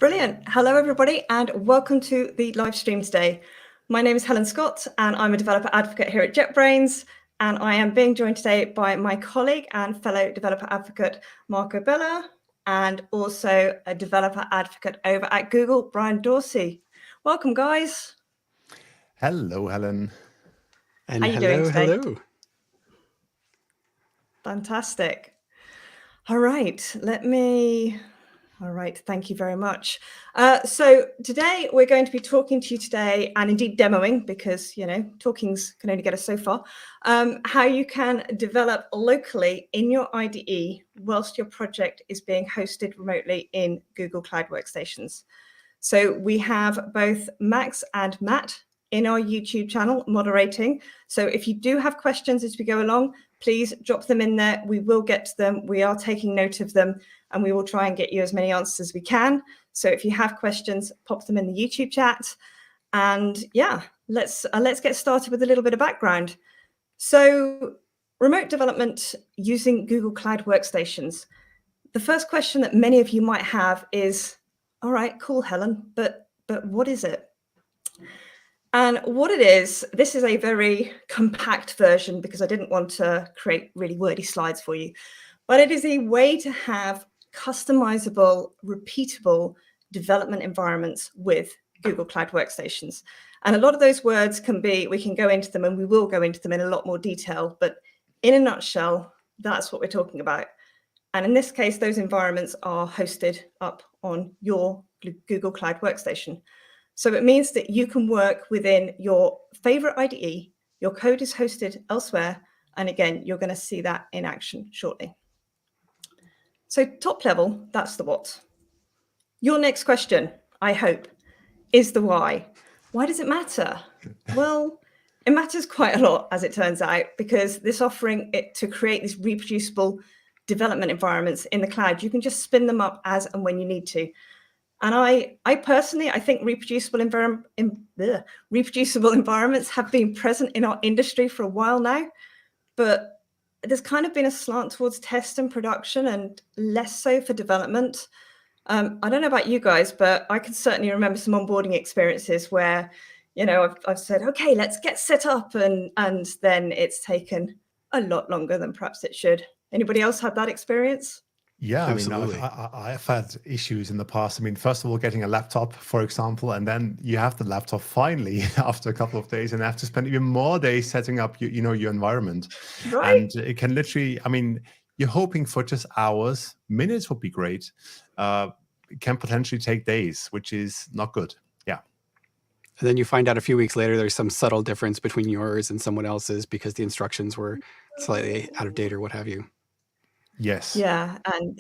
Brilliant. Hello, everybody, and welcome to the live stream today. My name is Helen Scott, and I'm a developer advocate here at JetBrains, and I am being joined today by my colleague and fellow developer advocate, Marco Bella, and also a developer advocate over at Google, Brian Dorsey. Welcome, guys. Hello, Helen. And how you doing today? Hello. Fantastic. All right, thank you very much. So today we're going to be talking to you today, and indeed demoing, because talkings can only get us so far, how you can develop locally in your IDE whilst your project is being hosted remotely in Google Cloud Workstations. So we have both Max and Matt in our YouTube channel moderating. So if you do have questions as we go along, please drop them in there. We will get to them. We are taking note of them, and we will try and get you as many answers as we can. So if you have questions, pop them in the YouTube chat. And yeah, let's get started with a little bit of background. So remote development using Google Cloud Workstations. The first question that many of you might have is, all right, cool, Helen, but what is it? And what it is, this is a very compact version because I didn't want to create really wordy slides for you, but it is a way to have customizable, repeatable development environments with Google Cloud Workstations. And a lot of those words we can go into them, and we will go into them in a lot more detail, but in a nutshell, that's what we're talking about. And in this case, those environments are hosted up on your Google Cloud Workstation. So it means that you can work within your favorite IDE, your code is hosted elsewhere, and again, you're going to see that in action shortly. So top level, that's the what. Your next question, I hope, is the why. Why does it matter? Well, it matters quite a lot, as it turns out, because this offering it to create these reproducible development environments in the cloud, you can just spin them up as and when you need to. And I personally think reproducible environments have been present in our industry for a while now, but there's kind of been a slant towards test and production and less so for development. I don't know about you guys, but I can certainly remember some onboarding experiences where, I've said, okay, let's get set up, and then it's taken a lot longer than perhaps it should. Anybody else had that experience? Yeah, Absolutely. I've had issues in the past. I mean, first of all, getting a laptop, for example, and then you have the laptop finally after a couple of days, and have to spend even more days setting up your environment. Right. And it can literally, I mean, you're hoping for just hours, minutes would be great. It can potentially take days, which is not good. Yeah. And then you find out a few weeks later there's some subtle difference between yours and someone else's because the instructions were slightly out of date or what have you. Yes. Yeah, and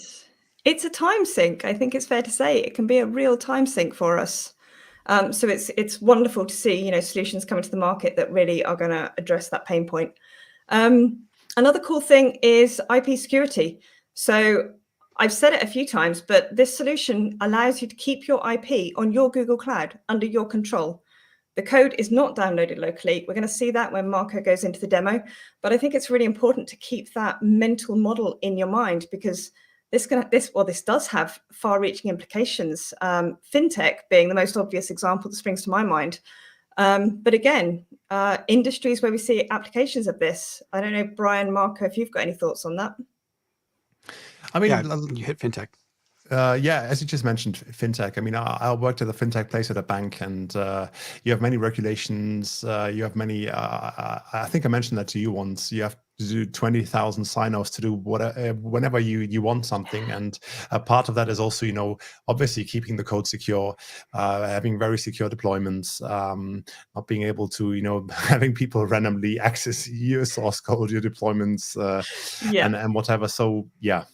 it's a time sink. I think it's fair to say it can be a real time sink for us. So it's wonderful to see solutions coming to the market that really are going to address that pain point. Another cool thing is IP security. So I've said it a few times, but this solution allows you to keep your IP on your Google Cloud under your control. The code is not downloaded locally. We're going to see that when Marco goes into the demo. But I think it's really important to keep that mental model in your mind, because this does have far-reaching implications. Fintech being the most obvious example that springs to my mind. But again, industries where we see applications of this. I don't know, Brian, Marco, if you've got any thoughts on that. I mean, you hit fintech. Yeah, as you just mentioned, fintech. I mean, I worked at a fintech place at a bank, and you have many regulations. You have many. I think I mentioned that to you once. You have to do 20,000 sign-offs to do whatever whenever you want something, and a part of that is also, obviously keeping the code secure, having very secure deployments, not being able to, having people randomly access your source code, your deployments, and whatever. So yeah.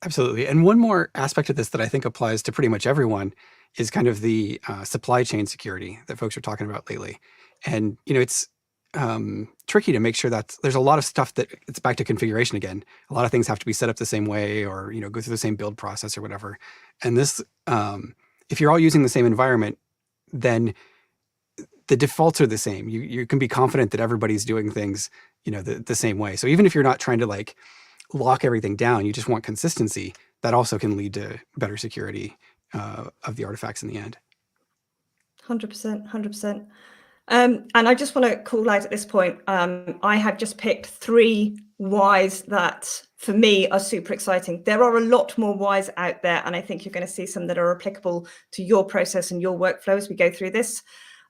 Absolutely. And one more aspect of this that I think applies to pretty much everyone is kind of the supply chain security that folks are talking about lately. And, it's tricky to make sure that there's a lot of stuff that it's back to configuration again. A lot of things have to be set up the same way or, go through the same build process or whatever. And this, if you're all using the same environment, then the defaults are the same. You can be confident that everybody's doing things, the same way. So even if you're not trying to lock everything down, you just want consistency, that also can lead to better security of the artifacts in the end. 100%, 100%. And I just want to call out at this point, I have just picked 3 whys that for me are super exciting. There are a lot more whys out there, and I think you're going to see some that are applicable to your process and your workflow as we go through this.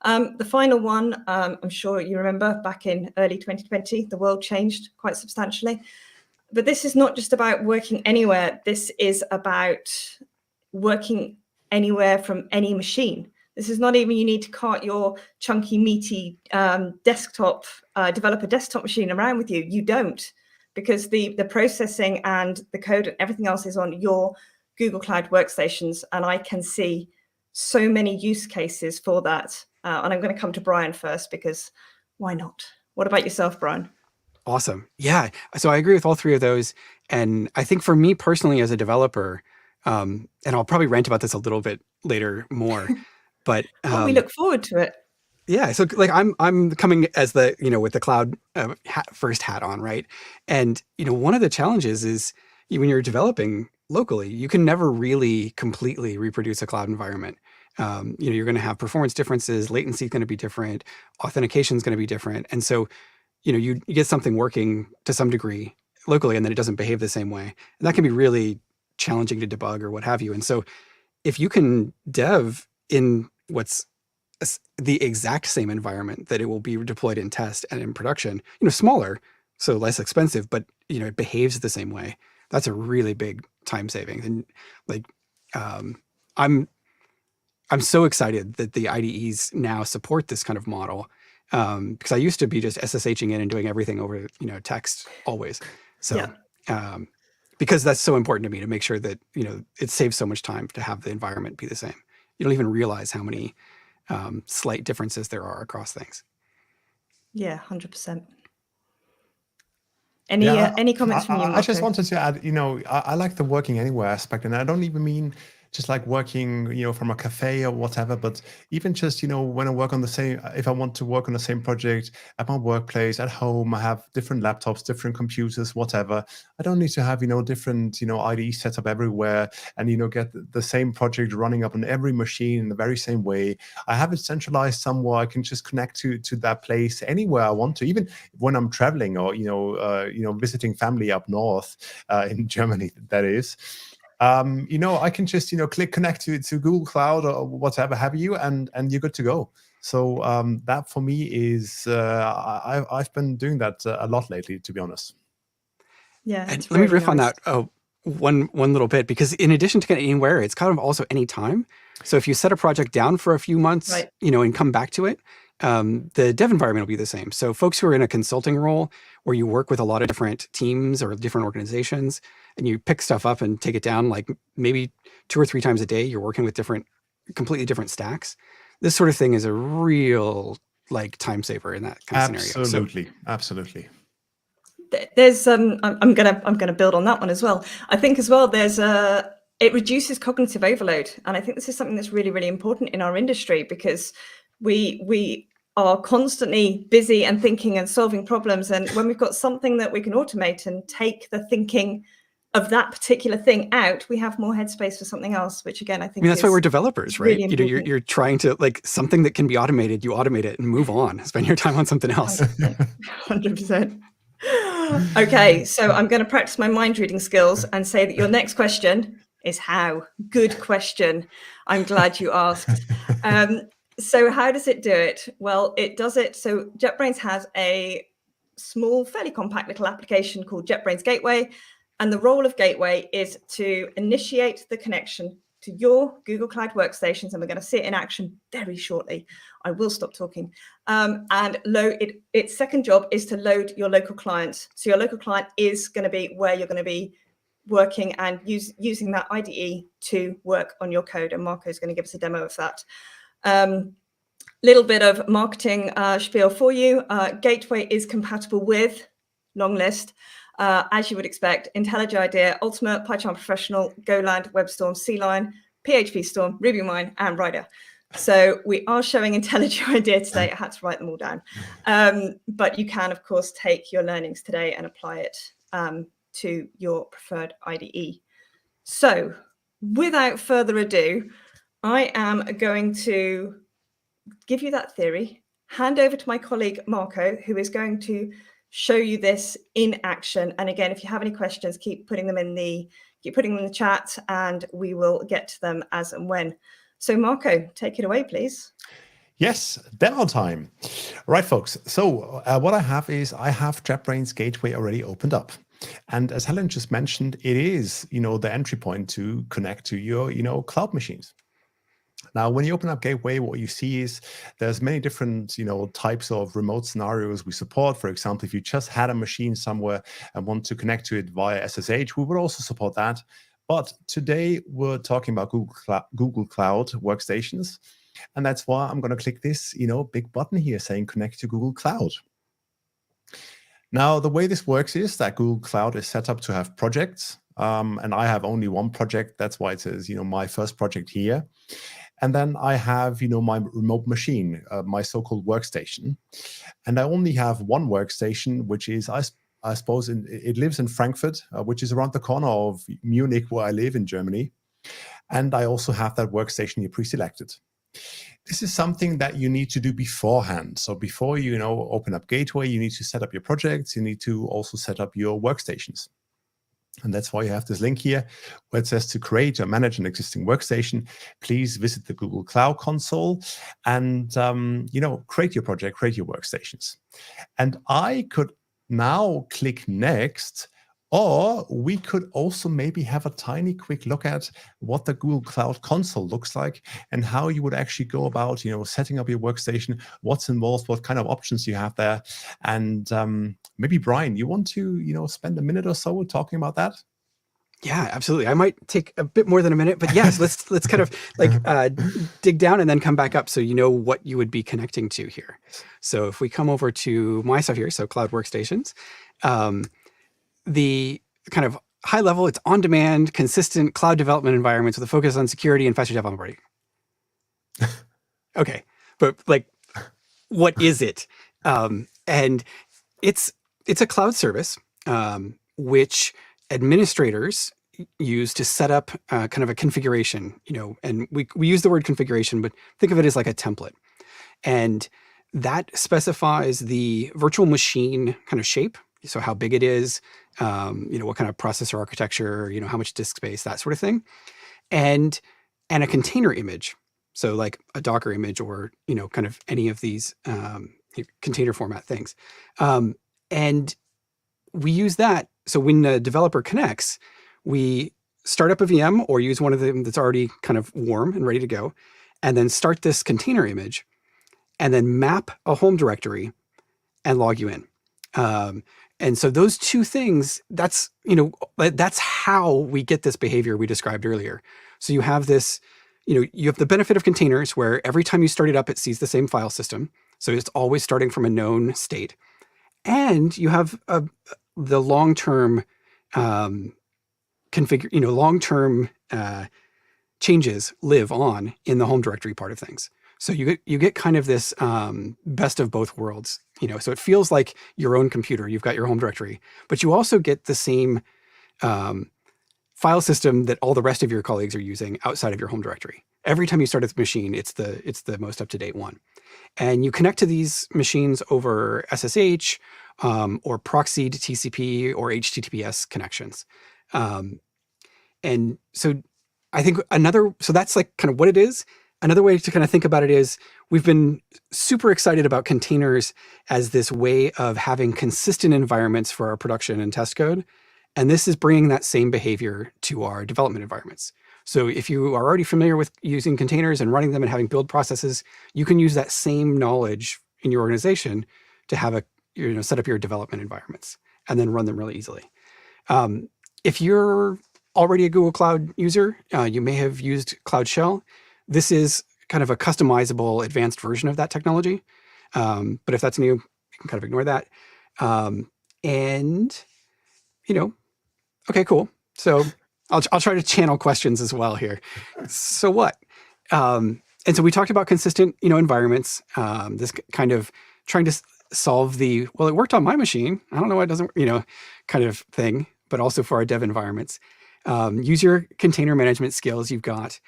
The final one, I'm sure you remember back in early 2020, the world changed quite substantially. But this is not just about working anywhere. This is about working anywhere from any machine. This is not even you need to cart your chunky, meaty desktop, developer desktop machine around with you. You don't, because the processing and the code and everything else is on your Google Cloud workstations. And I can see so many use cases for that. And I'm going to come to Brian first, because why not? What about yourself, Brian? Awesome. Yeah. So I agree with all 3 of those. And I think for me personally as a developer, and I'll probably rant about this a little bit later more, but we look forward to it. Yeah. So like I'm coming as the, with the cloud first hat on, right? And, one of the challenges is when you're developing locally, you can never really completely reproduce a cloud environment. You're going to have performance differences, latency is going to be different, authentication is going to be different. And so, you get something working to some degree locally, and then it doesn't behave the same way. And that can be really challenging to debug or what have you. And so if you can dev in what's the exact same environment that it will be deployed in test and in production, smaller, so less expensive, but it behaves the same way, that's a really big time saving. And like I'm so excited that the IDEs now support this kind of model, because I used to be just SSHing in and doing everything over text always. So because that's so important to me to make sure that it saves so much time to have the environment be the same. You don't even realize how many slight differences there are across things. Yeah, 100%. Any comments from you, Marco? I just wanted to add, I like the working anywhere aspect, and I don't even mean just like working, from a cafe or whatever, but even just, when I work on the same, if I want to work on the same project at my workplace, at home, I have different laptops, different computers, whatever. I don't need to have, different, IDE set up everywhere and, get the same project running up on every machine in the very same way. I have it centralized somewhere. I can just connect to that place anywhere I want to, even when I'm traveling or, visiting family up north in Germany, that is. I can just, click connect to Google Cloud or whatever have you, and you're good to go. So that for me is, I've been doing that a lot lately, to be honest. Yeah. And let me riff on that one little bit, because in addition to kind of anywhere, it's kind of also anytime. So if you set a project down for a few months, right, and come back to it, the dev environment will be the same. So folks who are in a consulting role where you work with a lot of different teams or different organizations, and you pick stuff up and take it down, like maybe 2 or 3 times a day, you're working with completely different stacks. This sort of thing is a real time saver in that kind of scenario. Absolutely. There's I'm gonna build on that one as well. I think as well it reduces cognitive overload, and I think this is something that's really, really important in our industry, because we are constantly busy and thinking and solving problems, and when we've got something that we can automate and take the thinking of that particular thing out, we have more headspace for something else, which again, I think that's why we're developers, right? Really you're trying to, something that can be automated, you automate it and move on, spend your time on something else. 100%. Okay, so I'm going to practice my mind reading skills and say that your next question is how. Good question. I'm glad you asked. So how does it do it? Well, it does it. So JetBrains has a small, fairly compact little application called JetBrains Gateway. And the role of Gateway is to initiate the connection to your Google Cloud workstations. And we're going to see it in action very shortly. I will stop talking. And its second job is to load your local client. So your local client is going to be where you're going to be working and using that IDE to work on your code. And Marco is going to give us a demo of that. Little bit of marketing spiel for you. Gateway is compatible with, long list, as you would expect, IntelliJ IDEA, Ultimate, PyCharm Professional, Golang, WebStorm, CLine, PHP Storm, RubyMine, and Rider. So we are showing IntelliJ IDEA today. I had to write them all down. But you can, of course, take your learnings today and apply it to your preferred IDE. So without further ado, I am going to give you that theory, hand over to my colleague Marco, who is going to show you this in action. And again, if you have any questions, keep putting them in the chat, and we will get to them as and when. So Marco, take it away, please. Yes, demo time. Right, folks. So what I have JetBrains Gateway already opened up. And as Helen just mentioned, it is, the entry point to connect to your, cloud machines. Now, when you open up Gateway, what you see is there's many different, types of remote scenarios we support. For example, if you just had a machine somewhere and want to connect to it via SSH, we would also support that. But today we're talking about Google Cloud workstations. And that's why I'm going to click this, big button here saying connect to Google Cloud. Now, the way this works is that Google Cloud is set up to have projects. And I have only one project. That's why it says, my first project here. And then I have, my remote machine, my so-called workstation. And I only have one workstation, which is, I suppose, it lives in Frankfurt, which is around the corner of Munich, where I live in Germany. And I also have that workstation here pre-selected. This is something that you need to do beforehand. So before you open up Gateway, you need to set up your projects. You need to also set up your workstations. And that's why you have this link here where it says to create or manage an existing workstation, please visit the Google Cloud Console and, create your project, create your workstations. And I could now click next, or we could also maybe have a tiny quick look at what the Google Cloud Console looks like and how you would actually go about, setting up your workstation, what's involved, what kind of options you have there. And maybe, Brian, you want to, spend a minute or so talking about that? Yeah, absolutely. I might take a bit more than a minute, but yes, let's kind of dig down and then come back up so you know what you would be connecting to here. So if we come over to my stuff here, so Cloud Workstations, the kind of high level, it's on-demand, consistent cloud development environments with a focus on security and faster development. Okay, but what is it? And it's a cloud service which administrators use to set up kind of a configuration, and we use the word configuration, but think of it as like a template. And that specifies the virtual machine kind of shape. So how big it is, what kind of processor architecture, how much disk space, that sort of thing. And a container image. So like a Docker image or, kind of any of these container format things. And we use that. So when the developer connects, we start up a VM or use one of them that's already kind of warm and ready to go, and then start this container image and then map a home directory and log you in. And so those two things, that's how we get this behavior we described earlier. So you have this, you have the benefit of containers where every time you start it up, it sees the same file system. So it's always starting from a known state. And you have the long-term long-term changes live on in the home directory part of things. So you get kind of this best of both worlds, so it feels like your own computer. You've got your home directory, but you also get the same file system that all the rest of your colleagues are using outside of your home directory. Every time you start a machine, it's the most up-to-date one. And you connect to these machines over SSH or proxied TCP or HTTPS connections. And so I think so that's like kind of what it is. Another way to kind of think about it is we've been super excited about containers as this way of having consistent environments for our production and test code. And this is bringing that same behavior to our development environments. So if you are already familiar with using containers and running them and having build processes, you can use that same knowledge in your organization to have set up your development environments and then run them really easily. If you're already a Google Cloud user, you may have used Cloud Shell. This is kind of a customizable advanced version of that technology. But if that's new, you can kind of ignore that. Okay, cool. So I'll try to channel questions as well here. So what? And so we talked about consistent, environments, this kind of trying to solve it worked on my machine. I don't know why it doesn't, kind of thing, but also for our dev environments. Use your container management skills you've got.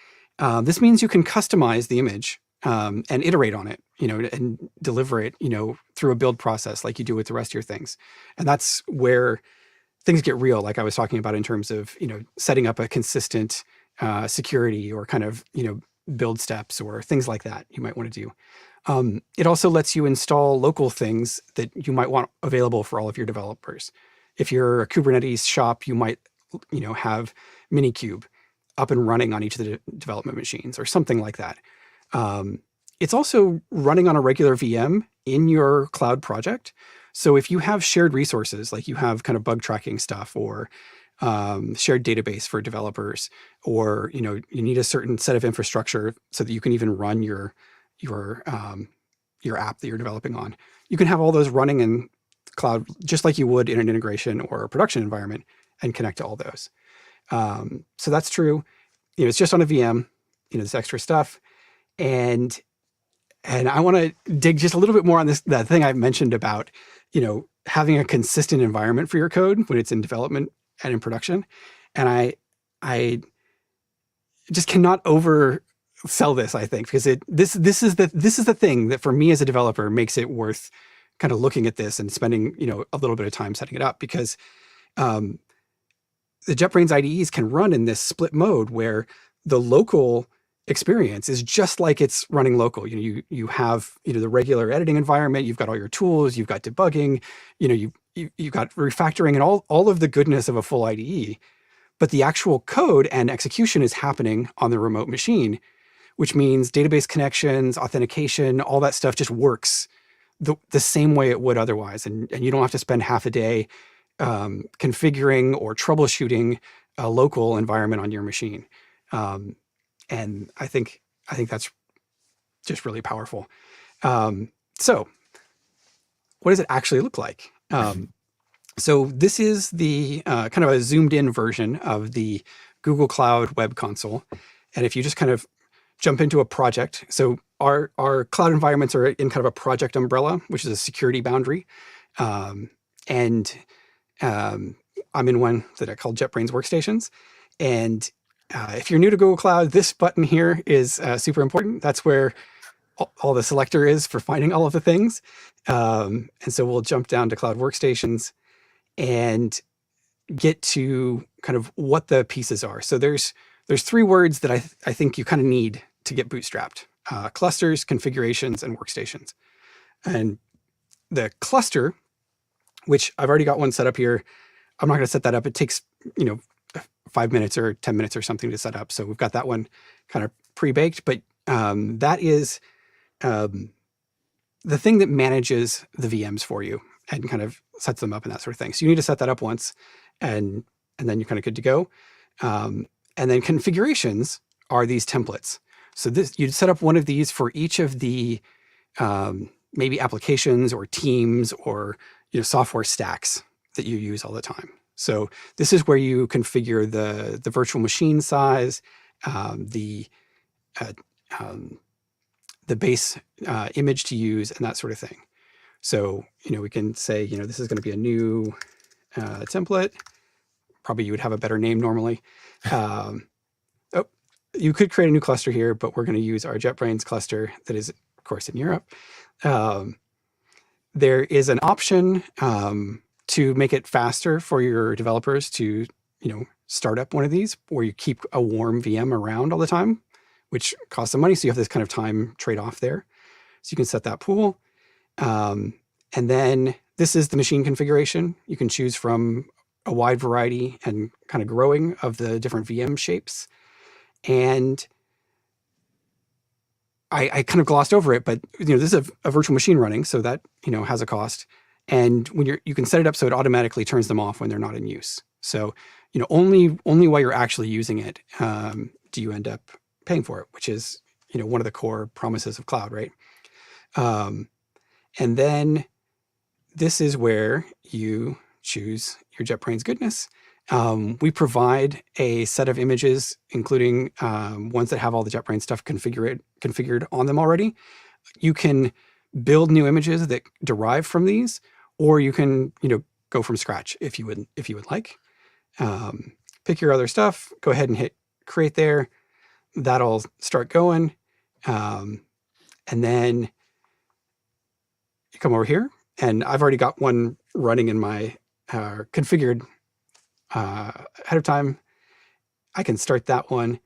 This means you can customize the image and iterate on it, and deliver it, through a build process like you do with the rest of your things. And that's where things get real, like I was talking about in terms of, setting up a consistent security or kind of, build steps or things like that you might want to do. It also lets you install local things that you might want available for all of your developers. If you're a Kubernetes shop, you might, have Minikube up and running on each of the development machines or something like that. It's also running on a regular VM in your cloud project. So if you have shared resources, like you have kind of bug tracking stuff or shared database for developers, or you need a certain set of infrastructure so that you can even run your app that you're developing on, you can have all those running in cloud just like you would in an integration or a production environment and connect to all those. So that's true. It's just on a VM, this extra stuff. And I want to dig just a little bit more on that thing I mentioned about, having a consistent environment for your code when it's in development and in production. And I just cannot oversell this, I think, because this is the thing that for me as a developer makes it worth kind of looking at this and spending, a little bit of time setting it up, because the JetBrains IDEs can run in this split mode where the local experience is just like it's running local. You have the regular editing environment, you've got all your tools, you've got debugging, you've got refactoring and all of the goodness of a full IDE, but the actual code and execution is happening on the remote machine, which means database connections, authentication, all that stuff just works the same way it would otherwise, and you don't have to spend half a day configuring or troubleshooting a local environment on your machine. And I think that's just really powerful. So what does it actually look like? So this is the kind of a zoomed in version of the Google Cloud Web Console. And if you just kind of jump into a project, so our cloud environments are in kind of a project umbrella, which is a security boundary. And I'm in one that I call JetBrains Workstations. And if you're new to Google Cloud, this button here is super important. That's where all the selector is for finding all of the things. And so we'll jump down to Cloud Workstations and get to kind of what the pieces are. So there's three words that I think you kind of need to get bootstrapped: clusters, configurations, and workstations. And the cluster, which I've already got one set up here, I'm not going to set that up. It takes 5 minutes or 10 minutes or something to set up. So we've got that one kind of pre-baked, but that is the thing that manages the VMs for you and kind of sets them up and that sort of thing. So you need to set that up once, and then you're kind of good to go. And then configurations are these templates. So you'd set up one of these for each of the maybe applications or teams or software stacks that you use all the time. So this is where you configure the virtual machine size, the base image to use, and that sort of thing. So we can say this is going to be a new template. Probably you would have a better name normally. You could create a new cluster here, but we're going to use our JetBrains cluster that is, of course, in Europe. There is an option to make it faster for your developers to, start up one of these, where you keep a warm VM around all the time, which costs some money. So you have this kind of time trade-off there. So you can set that pool. And then this is the machine configuration. You can choose from a wide variety and kind of growing of the different VM shapes. And I kind of glossed over it, but this is a virtual machine running, so that has a cost. And when you can set it up so it automatically turns them off when they're not in use. So only while you're actually using it do you end up paying for it, which is one of the core promises of cloud, right? And then this is where you choose your JetBrains goodness. We provide a set of images, including ones that have all the JetBrains stuff configured on them already. You can build new images that derive from these, or you can go from scratch if you would like. pick your other stuff, go ahead and hit create there. That'll start going. And then you come over here, and I've already got one running in my configured ahead of time. I can start that one,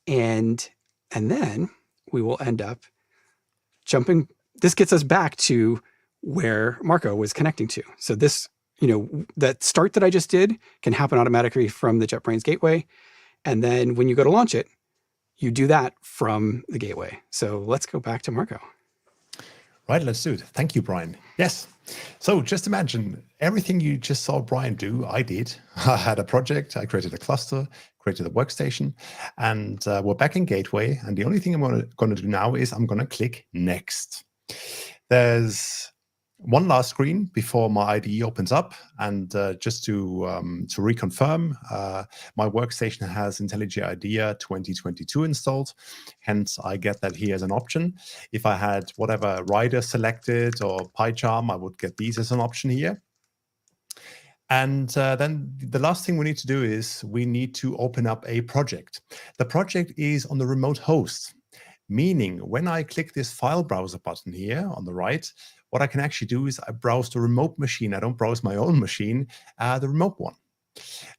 and then we will end up jumping. This gets us back to where Marco was connecting to. So this, that start that I just did can happen automatically from the JetBrains Gateway. And then when you go to launch it, you do that from the gateway. So let's go back to Marco. Right, let's do it. Thank you, Brian. Yes. So just imagine everything you just saw Brian do, I did. I had a project, I created a cluster, created a workstation, and we're back in Gateway. And the only thing I'm going to do now is I'm going to click Next. There's one last screen before my IDE opens up, and just to reconfirm, my workstation has IntelliJ IDEA 2022 installed. Hence, I get that here as an option. If I had whatever rider selected or PyCharm, I would get these as an option here. And then the last thing we need to do is we need to open up a project. The project is on the remote host, meaning when I click this file browser button here on the right, what I can actually do is I browse the remote machine. I don't browse my own machine, the remote one.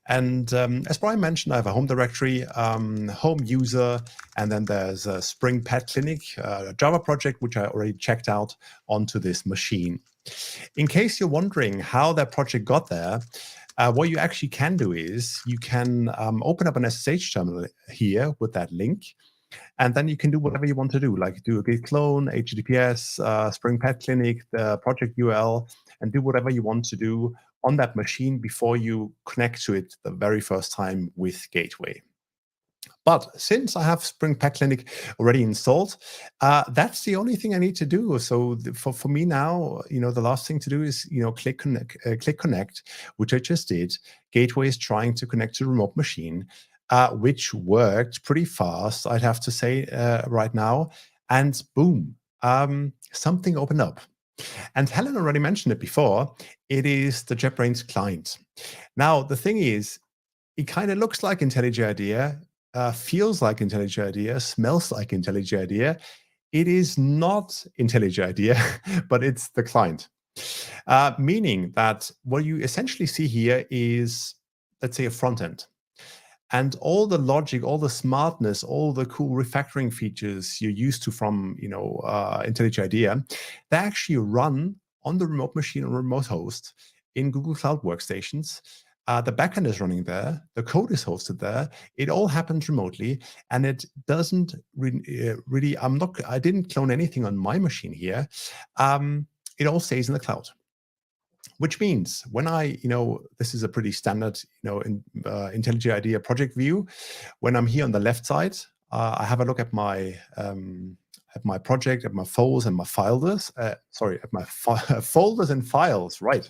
And as Brian mentioned, I have a home directory, home user, and then there's a Spring Pet Clinic, a Java project, which I already checked out onto this machine. In case you're wondering how that project got there, what you actually can do is you can open up an SSH terminal here with that link. And then you can do whatever you want to do, like do a git clone, HTTPS, Spring Pet Clinic, the project URL, and do whatever you want to do on that machine before you connect to it the very first time with Gateway. But since I have Spring Pet Clinic already installed, that's the only thing I need to do. So for me now, the last thing to do is, click connect, which I just did. Gateway is trying to connect to the remote machine. Which worked pretty fast, I'd have to say right now. And boom, something opened up. And Helen already mentioned it before. It is the JetBrains client. Now, the thing is, it kind of looks like IntelliJ IDEA, feels like IntelliJ IDEA, smells like IntelliJ IDEA. It is not IntelliJ IDEA, but it's the client. Meaning that what you essentially see here is, let's say, a front end. And all the logic, all the smartness, all the cool refactoring features you're used to from, IntelliJ IDEA, they actually run on the remote machine or remote host in Google Cloud Workstations. The backend is running there. The code is hosted there. It all happens remotely, and it doesn't really. I didn't clone anything on my machine here. It all stays in the cloud. Which means when this is a pretty standard, IntelliJ IDEA project view. When I'm here on the left side, I have a look at my project, at my folders and my folders. At my folders and files, right?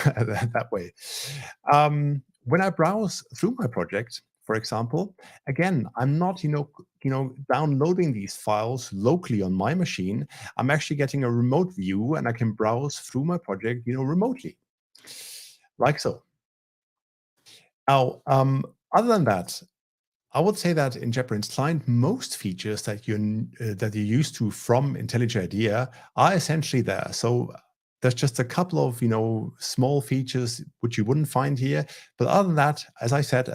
That way. When I browse through my project, for example, again, I'm not, downloading these files locally on my machine. I'm actually getting a remote view, and I can browse through my project, remotely, like so. Now, other than that, I would say that in JetBrains Client, most features that you're used to from IntelliJ IDEA are essentially there. So there's just a couple of, small features which you wouldn't find here. But other than that, as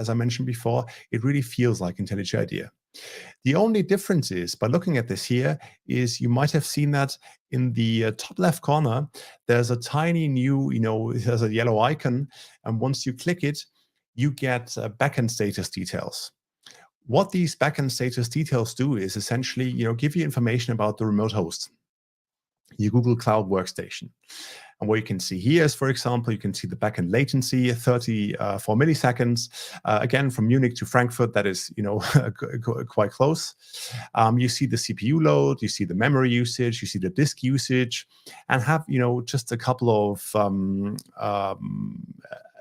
I mentioned before, it really feels like IntelliJ IDEA. The only difference is, by looking at this here, is you might have seen that in the top left corner, there's a tiny new, there's a yellow icon. And once you click it, you get backend status details. What these backend status details do is essentially, give you information about the remote host, your Google Cloud Workstation. And what you can see here is, for example, you can see the backend latency, 34 milliseconds. Again, from Munich to Frankfurt, that is, quite close. You see the CPU load, you see the memory usage, you see the disk usage, and have, just a couple of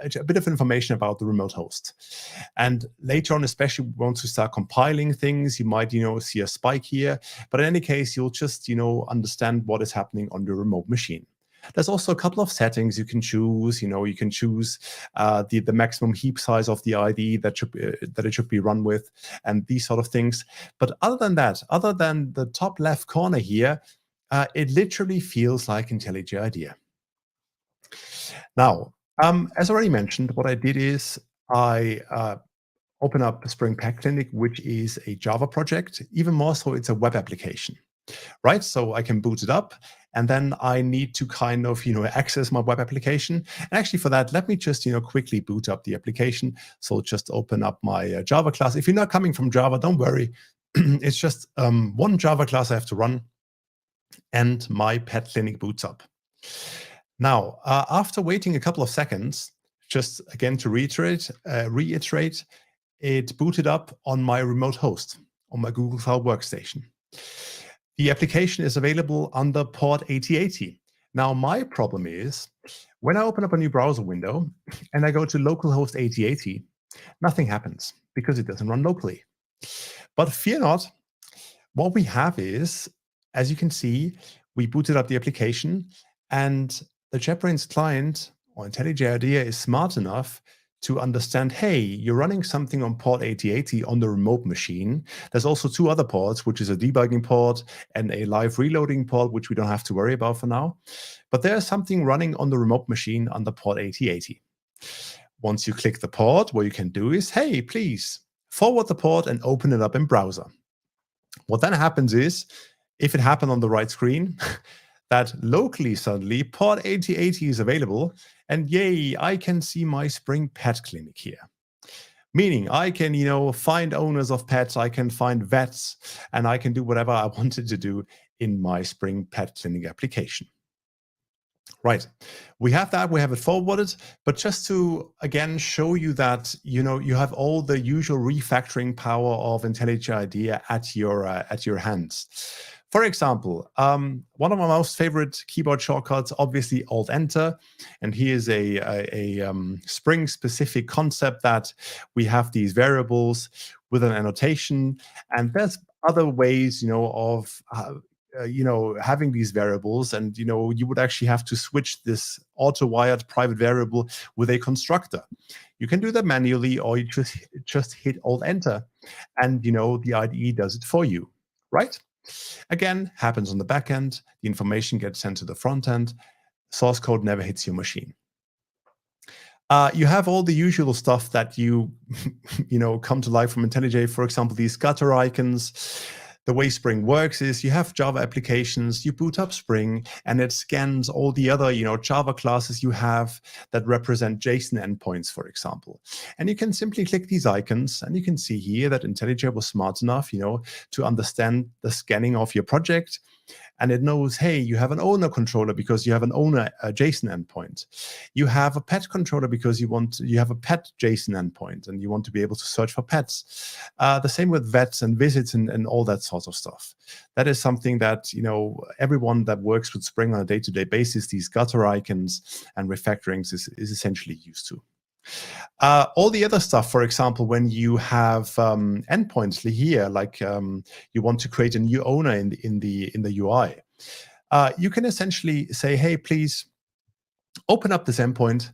a bit of information about the remote host. And later on, especially once you start compiling things, you might, see a spike here. But in any case, you'll just, understand what is happening on your remote machine. There's also a couple of settings you can choose. You can choose the maximum heap size of the IDE that it should be run with, and these sort of things. But other than that, other than the top left corner here, it literally feels like IntelliJ IDEA. Now, as already mentioned, what I did is I open up Spring Pet Clinic, which is a Java project. Even more so, it's a web application, right? So I can boot it up, and then I need to kind of, access my web application. And actually for that, let me just, quickly boot up the application. So just open up my Java class. If you're not coming from Java, don't worry. It's just one Java class I have to run, and my Pet Clinic boots up. Now, after waiting a couple of seconds, just again to reiterate, it booted up on my remote host, on my Google Cloud Workstation. The application is available under port 8080. Now, my problem is, when I open up a new browser window and I go to localhost 8080, nothing happens because it doesn't run locally. But fear not, what we have is, as you can see, we booted up the application, and the JetBrains client or IntelliJ IDEA is smart enough to understand, hey, you're running something on port 8080 on the remote machine. There's also two other ports, which is a debugging port and a live reloading port, which we don't have to worry about for now. But there's something running on the remote machine under port 8080. Once you click the port, what you can do is, hey, please forward the port and open it up in browser. What then happens is, if it happened on the right screen, that locally suddenly port 8080 is available, and yay, I can see my Spring Pet Clinic here. Meaning I can, find owners of pets, I can find vets, and I can do whatever I wanted to do in my Spring Pet Clinic application. Right, we have that, we have it forwarded, but just to again show you that you have all the usual refactoring power of IntelliJ IDEA at your hands. For example, one of my most favorite keyboard shortcuts, obviously Alt-Enter, and here's a Spring-specific concept that we have these variables with an annotation, and there's other ways, of having these variables, and you would actually have to switch this auto-wired private variable with a constructor. You can do that manually, or you just hit Alt-Enter, and the IDE does it for you, right? Again, happens on the back end. The information gets sent to the front end. Source code never hits your machine. You have all the usual stuff that you come to life from IntelliJ. For example, these gutter icons. The way Spring works is you have Java applications, you boot up Spring, and it scans all the other, Java classes you have that represent JSON endpoints, for example. And you can simply click these icons, and you can see here that IntelliJ was smart enough, to understand the scanning of your project. And it knows, hey, you have an owner controller because you have an owner JSON endpoint. You have a pet controller because you have a pet JSON endpoint, and you want to be able to search for pets. The same with vets and visits and all that sort of stuff. That is something that everyone that works with Spring on a day-to-day basis, these gutter icons and refactorings is essentially used to. All the other stuff, for example, when you have endpoints here, like you want to create a new owner in the UI, you can essentially say, hey, please open up this endpoint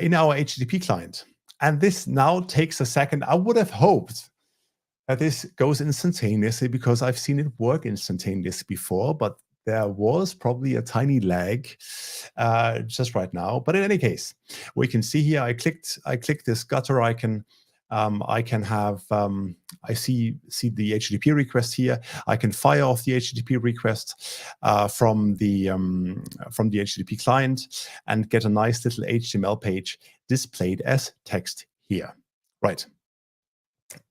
in our HTTP client. And this now takes a second. I would have hoped that this goes instantaneously because I've seen it work instantaneously before, but there was probably a tiny lag just right now. But in any case, we can see here, I clicked this gutter icon. I can have, I see the HTTP request here. I can fire off the HTTP request from the HTTP client and get a nice little HTML page displayed as text here. Right.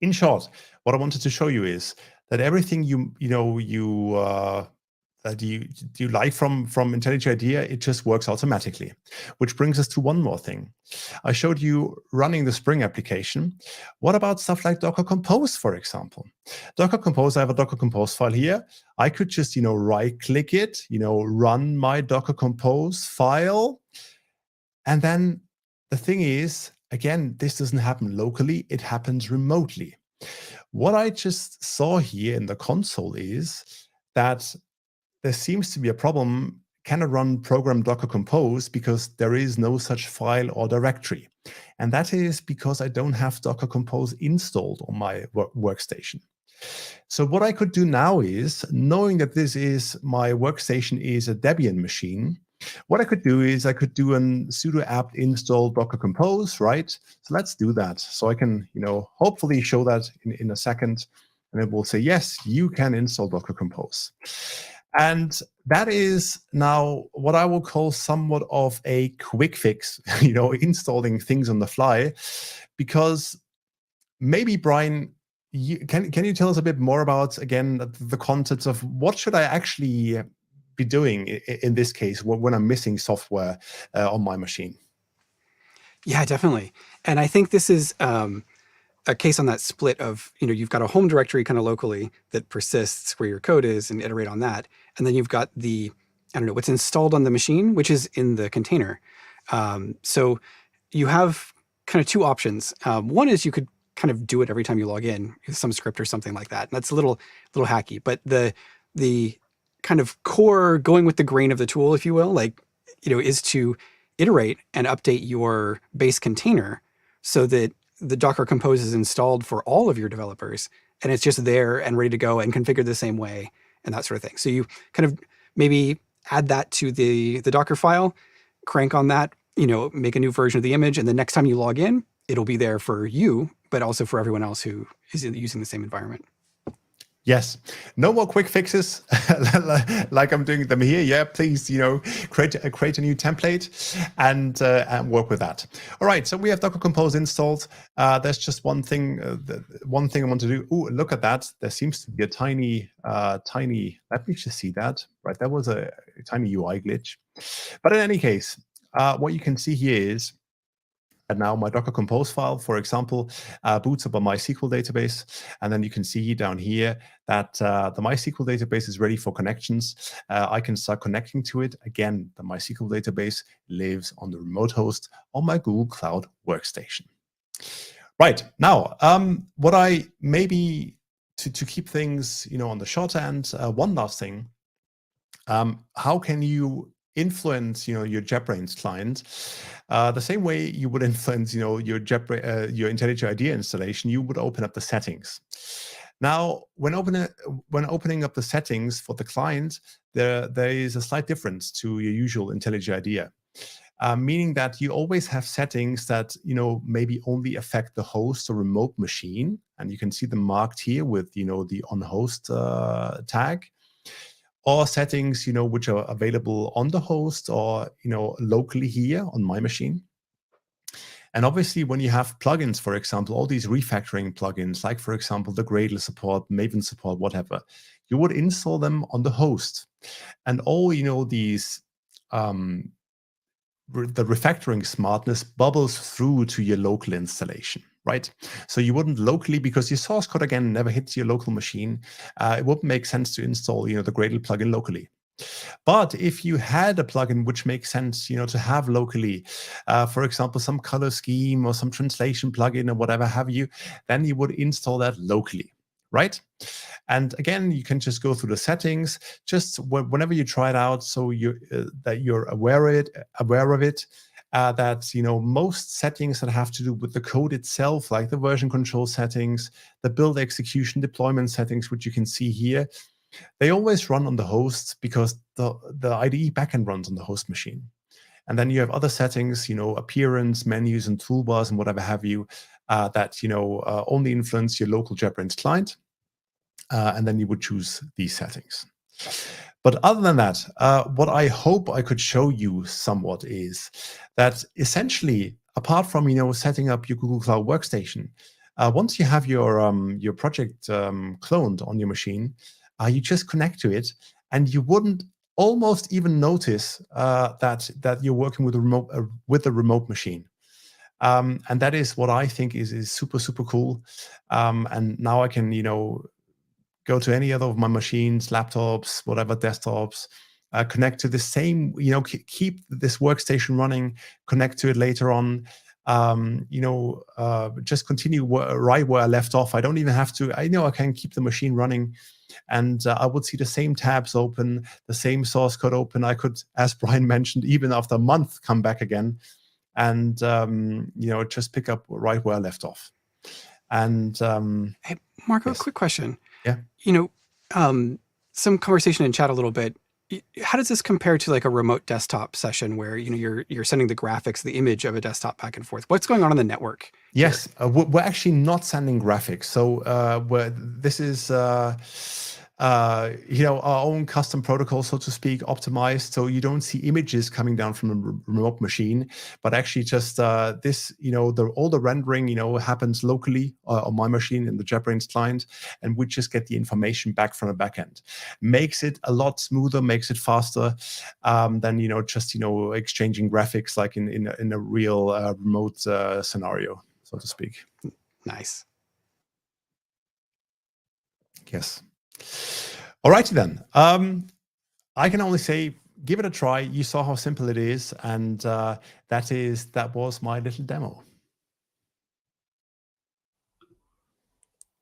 In short, what I wanted to show you is that everything that you like from IntelliJ IDEA, it just works automatically. Which brings us to one more thing. I showed you running the Spring application. What about stuff like Docker Compose, for example? Docker Compose, I have a Docker Compose file here. I could just, right-click it, run my Docker Compose file. And then the thing is, again, this doesn't happen locally, it happens remotely. What I just saw here in the console is that there seems to be a problem cannot run program Docker Compose because there is no such file or directory. And that is because I don't have Docker Compose installed on my workstation. So what I could do now is, knowing that this is my workstation is a Debian machine, what I could do is I could do a sudo apt install Docker Compose, right? So let's do that. So I can, hopefully show that in a second, and it will say, yes, you can install Docker Compose. And that is now what I will call somewhat of a quick fix, installing things on the fly, because maybe, Brian, can you tell us a bit more about, again, the concepts of what should I actually be doing in this case when I'm missing software on my machine? Yeah, definitely. And I think this is a case on that split of, you've got a home directory kind of locally that persists where your code is and iterate on that. And then you've got what's installed on the machine, which is in the container. So you have kind of two options. One is you could kind of do it every time you log in with some script or something like that. And that's a little hacky, but the kind of core going with the grain of the tool, if you will, is to iterate and update your base container so that the Docker Compose is installed for all of your developers and it's just there and ready to go and configured the same way and that sort of thing. So you kind of maybe add that to the Docker file, crank on that, make a new version of the image, and the next time you log in, it'll be there for you, but also for everyone else who is using the same environment. Yes, no more quick fixes like I'm doing them here. Yeah, please, create a new template and work with that. All right, so we have Docker Compose installed. There's just one thing. One thing I want to do. Oh, look at that! There seems to be a tiny. Let me just see that. Right, that was a tiny UI glitch. But in any case, what you can see here is. And now my Docker Compose file, for example, boots up a MySQL database. And then you can see down here that the MySQL database is ready for connections. I can start connecting to it. Again, the MySQL database lives on the remote host on my Google Cloud workstation. Right, now, what I maybe, to keep things on the short end, one last thing, how can you influence your JetBrains client the same way you would influence your IntelliJ IDEA installation? You would open up the settings. Now, when opening up the settings for the client, there is a slight difference to your usual IntelliJ IDEA, meaning that you always have settings that maybe only affect the host or remote machine, and you can see them marked here with the on host tag. Or settings, which are available on the host or, locally here on my machine. And obviously, when you have plugins, for example, all these refactoring plugins, like, for example, the Gradle support, Maven support, whatever, you would install them on the host. And all, these, the refactoring smartness bubbles through to your local installation. Right? So you wouldn't locally, because your source code, again, never hits your local machine. It wouldn't make sense to install, the Gradle plugin locally. But if you had a plugin which makes sense, to have locally, for example, some color scheme or some translation plugin or whatever have you, then you would install that locally, right? And again, you can just go through the settings, just whenever you try it out, so that you're aware of it. That most settings that have to do with the code itself, like the version control settings, the build execution deployment settings, which you can see here, they always run on the host because the IDE backend runs on the host machine. And then you have other settings, appearance, menus, and toolbars, and whatever have you, that only influence your local JetBrains client. And then you would choose these settings. But other than that, what I hope I could show you somewhat is that essentially, apart from setting up your Google Cloud Workstation, once you have your project cloned on your machine, you just connect to it, and you wouldn't almost even notice that you're working with a remote machine. And that is what I think is super, super cool. And now I can go to any other of my machines, laptops, whatever, desktops, connect to the same, keep this workstation running, connect to it later on, just continue right where I left off. I don't even have to. I know I can keep the machine running, and I would see the same tabs open, the same source code open. I could, as Brian mentioned, even after a month, come back again, and just pick up right where I left off. And hey, Marco, yes. quick question. Yeah. Some conversation in chat a little bit. How does this compare to like a remote desktop session where you're sending the graphics, the image of a desktop back and forth? What's going on the network? Yes, we're actually not sending graphics. So this is our own custom protocol, so to speak, optimized. So you don't see images coming down from a remote machine, but actually just all the rendering happens locally on my machine in the JetBrains client, and we just get the information back from the backend. Makes it a lot smoother, makes it faster than exchanging graphics like in a real remote scenario, so to speak. Nice. Yes. All righty then. I can only say, give it a try. You saw how simple it is, and that was my little demo.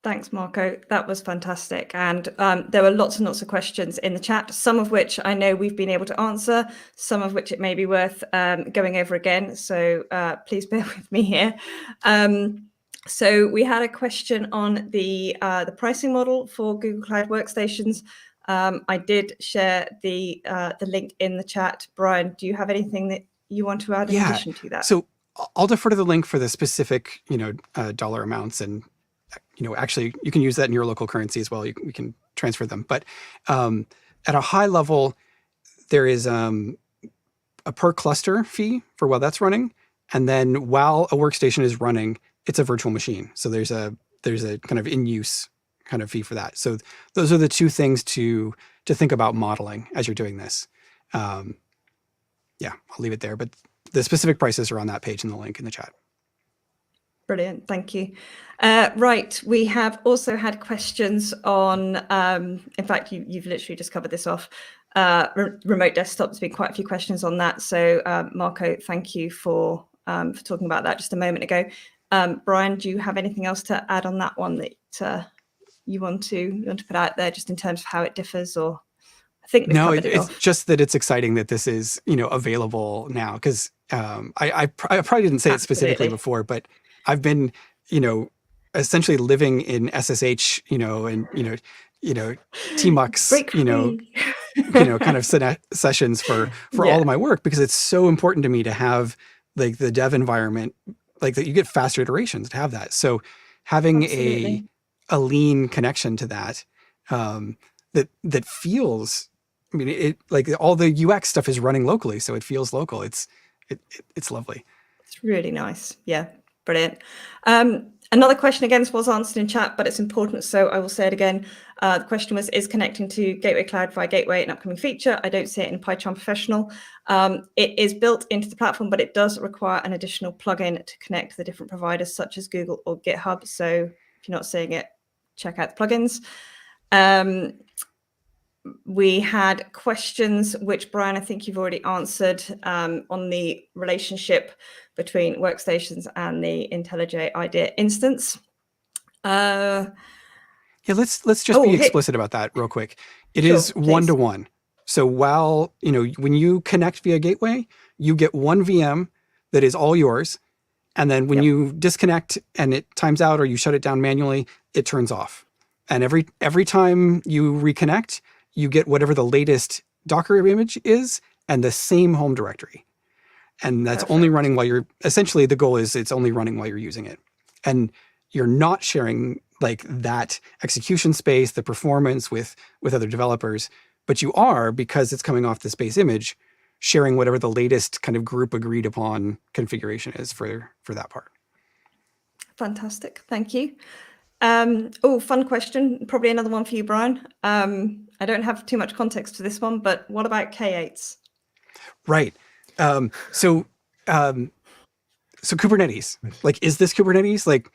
Thanks, Marco. That was fantastic. And there were lots and lots of questions in the chat, some of which I know we've been able to answer, some of which it may be worth going over again. So please bear with me here. So we had a question on the pricing model for Google Cloud Workstations. I did share the link in the chat. Brian, do you have anything that you want to add in addition to that? So I'll defer to the link for the specific, dollar amounts, and actually you can use that in your local currency as well. We can transfer them, but at a high level, there is a per cluster fee for while that's running, and then while a workstation is running, it's a virtual machine. So there's a kind of in-use kind of fee for that. So those are the two things to think about modeling as you're doing this. I'll leave it there, but the specific prices are on that page in the link in the chat. Brilliant, thank you. Right, we have also had questions on, in fact, you've literally just covered this off, remote desktop. There's been quite a few questions on that. So Marco, thank you for talking about that just a moment ago. Brian, do you have anything else to add on that one that you want to put out there, just in terms of how it differs? Or I think we've covered it off. Just that it's exciting that this is available now, because I probably didn't say it specifically before, but I've been essentially living in SSH and TMUX kind of sessions for all of my work, because it's so important to me to have like the dev environment, like that you get faster iterations to have that. So having a lean connection to that, that feels, it like all the UX stuff is running locally, so it feels local. It's lovely. It's really nice. Yeah, brilliant. Another question again was answered in chat, but it's important, so I will say it again. The question was, is connecting to Gateway Cloud via Gateway an upcoming feature? I don't see it in PyCharm Professional. It is built into the platform, but it does require an additional plugin to connect to the different providers, such as Google or GitHub. So if you're not seeing it, check out the plugins. We had questions, which Brian, I think you've already answered, on the relationship between workstations and the IntelliJ IDEA instance. Let's just be explicit about that real quick. It is one-to-one. So while, when you connect via Gateway, you get one VM that is all yours. And then when you disconnect and it times out or you shut it down manually, it turns off. And every time you reconnect, you get whatever the latest Docker image is and the same home directory. And that's only running while you're, essentially the goal is it's only running while you're using it. And you're not sharing like that execution space, the performance with other developers, but you are, because it's coming off this base image, sharing whatever the latest kind of group agreed upon configuration is for that part. Fantastic, thank you. Fun question, probably another one for you, Brian. I don't have too much context for this one, but what about K8s? Right. So Kubernetes, like, is this Kubernetes? Like,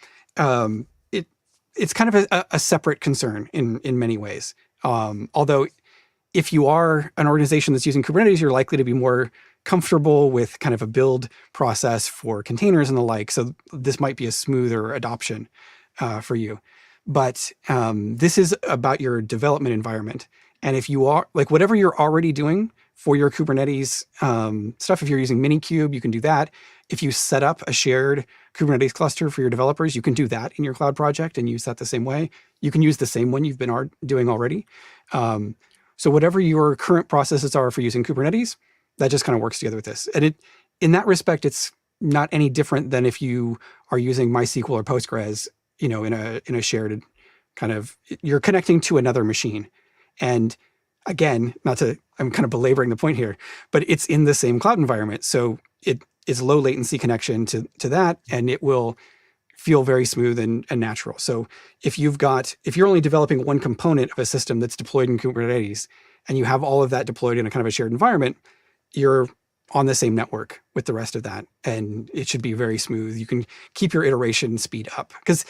it's kind of a separate concern in many ways. Although if you are an organization that's using Kubernetes, you're likely to be more comfortable with kind of a build process for containers and the like. So this might be a smoother adoption for you. But this is about your development environment. And if you are, like, whatever you're already doing for your Kubernetes stuff, if you're using Minikube, you can do that. If you set up a shared Kubernetes cluster for your developers, you can do that in your cloud project and use that the same way. You can use the same one you've been doing already. So whatever your current processes are for using Kubernetes, that just kind of works together with this. And in that respect, it's not any different than if you are using MySQL or Postgres, in a shared kind of, you're connecting to another machine. And again, I'm kind of belaboring the point here, but it's in the same cloud environment. So it is low latency connection to that, and it will feel very smooth and natural. So if you're only developing one component of a system that's deployed in Kubernetes, and you have all of that deployed in a kind of a shared environment, you're on the same network with the rest of that, and it should be very smooth. You can keep your iteration speed up, because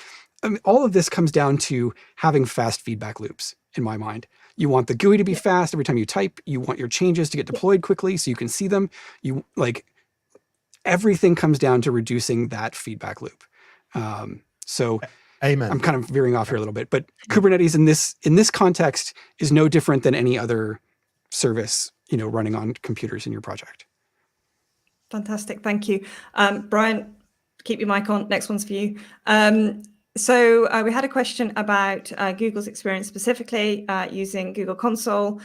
all of this comes down to having fast feedback loops, in my mind. You want the GUI to be fast every time you type. You want your changes to get deployed quickly so you can see them. Everything comes down to reducing that feedback loop. So Amen. I'm kind of veering off here a little bit, but Kubernetes in this context is no different than any other service, running on computers in your project. Fantastic, thank you. Brian, keep your mic on. Next one's for you. So we had a question about Google's experience specifically using Google Console.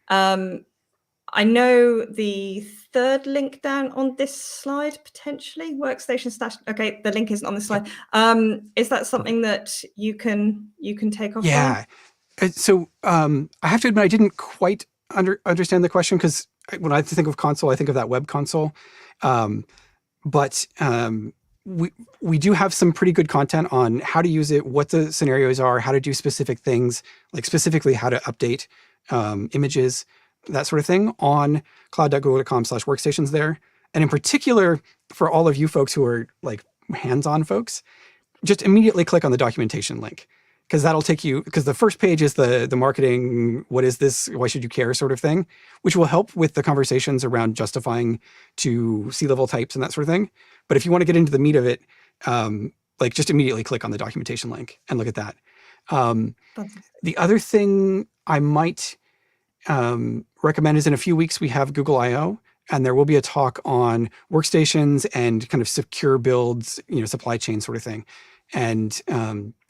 I know the third link down on this slide, potentially, workstation stash. Okay, the link isn't on this slide. Is that something that you can take off? Yeah. So I have to admit, I didn't quite understand the question, because when I think of console, I think of that web console. But we do have some pretty good content on how to use it, what the scenarios are, how to do specific things, like specifically how to update images, that sort of thing, on cloud.google.com/workstations there. And in particular, for all of you folks who are like hands-on folks, just immediately click on the documentation link, because that'll take you, because the first page is the marketing, what is this, why should you care sort of thing, which will help with the conversations around justifying to C-level types and that sort of thing. But if you want to get into the meat of it, just immediately click on the documentation link and look at that. The other thing I might recommend is, in a few weeks, we have Google I/O, and there will be a talk on workstations and kind of secure builds, supply chain sort of thing. And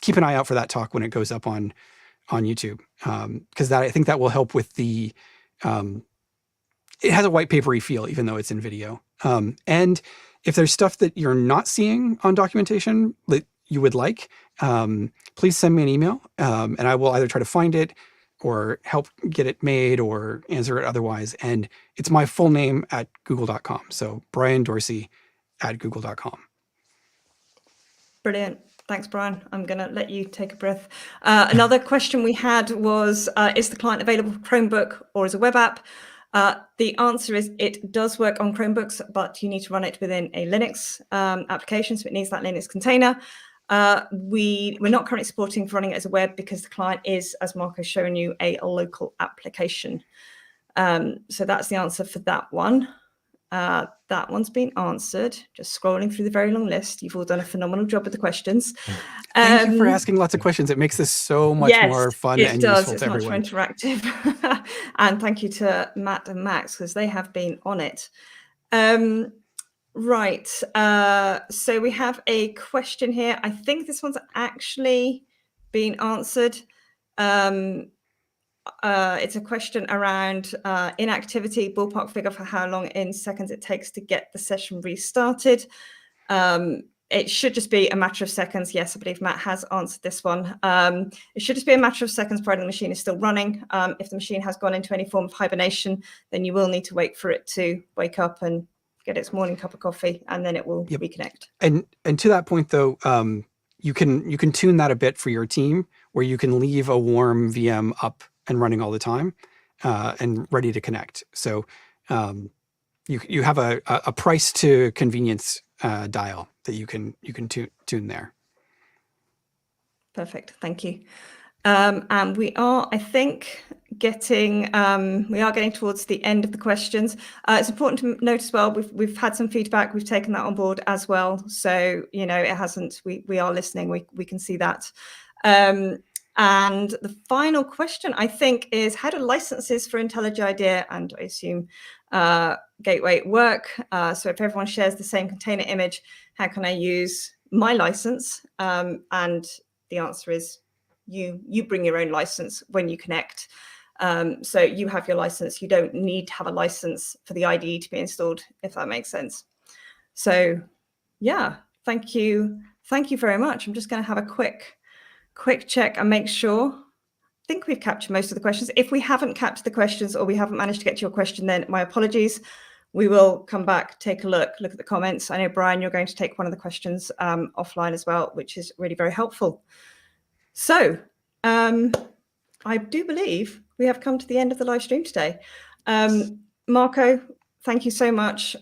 keep an eye out for that talk when it goes up on YouTube, because I think that will help with the, it has a white papery feel, even though it's in video. And if there's stuff that you're not seeing on documentation that you would like, please send me an email, and I will either try to find it or help get it made or answer it otherwise. And it's my full name at google.com. So Brian Dorsey at google.com. Brilliant. Thanks, Brian. I'm going to let you take a breath. Another question we had was, is the client available for Chromebook or as a web app? The answer is it does work on Chromebooks, but you need to run it within a Linux application, so it needs that Linux container. We're not currently supporting for running it as a web, because the client is, as Mark has shown you, a local application. So that's the answer for that one. That one's been answered. Just scrolling through the very long list. You've all done a phenomenal job with the questions. Thank you for asking lots of questions. It makes this so much more fun and useful to everyone. It's much more interactive. And thank you to Matt and Max, because they have been on it. Right. So we have a question here. I think this one's actually been answered. It's a question around inactivity, ballpark figure for how long in seconds it takes to get the session restarted. It should just be a matter of seconds. Yes, I believe Matt has answered this one. It should just be a matter of seconds provided the machine is still running. If the machine has gone into any form of hibernation, then you will need to wait for it to wake up and get its morning cup of coffee, and then it will reconnect. And to that point, though, you can tune that a bit for your team, where you can leave a warm VM up and running all the time and ready to connect. So you have a price to convenience dial that you can tune there. Perfect. Thank you. And we are, I think, getting towards the end of the questions. It's important to note as well, we've had some feedback, we've taken that on board as well. So, you know, it hasn't, we are listening, we can see that. And the final question, I think, is how do licenses for IntelliJ IDEA and I assume Gateway work? So if everyone shares the same container image, how can I use my license? And the answer is you bring your own license when you connect. So you have your license. You don't need to have a license for the IDE to be installed, if that makes sense. So yeah, thank you. Thank you very much. I'm just going to have a quick check and make sure. I think we've captured most of the questions. If we haven't captured the questions or we haven't managed to get to your question, then my apologies. We will come back, take a look at the comments. I know, Brian, you're going to take one of the questions offline as well, which is really very helpful. So I do believe we have come to the end of the live stream today. Marco, thank you so much.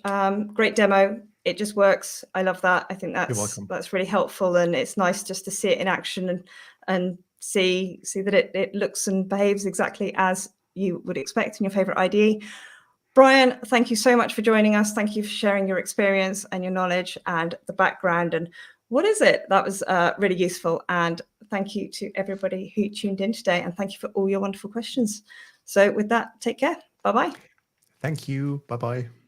Great demo. It just works. I love that. I think that's really helpful, and it's nice just to see it in action and see that it looks and behaves exactly as you would expect in your favorite IDE. Brian, thank you so much for joining us. Thank you for sharing your experience and your knowledge and the background and what is it. That was really useful. And thank you to everybody who tuned in today. And thank you for all your wonderful questions. So with that, take care. Bye-bye. Thank you. Bye-bye.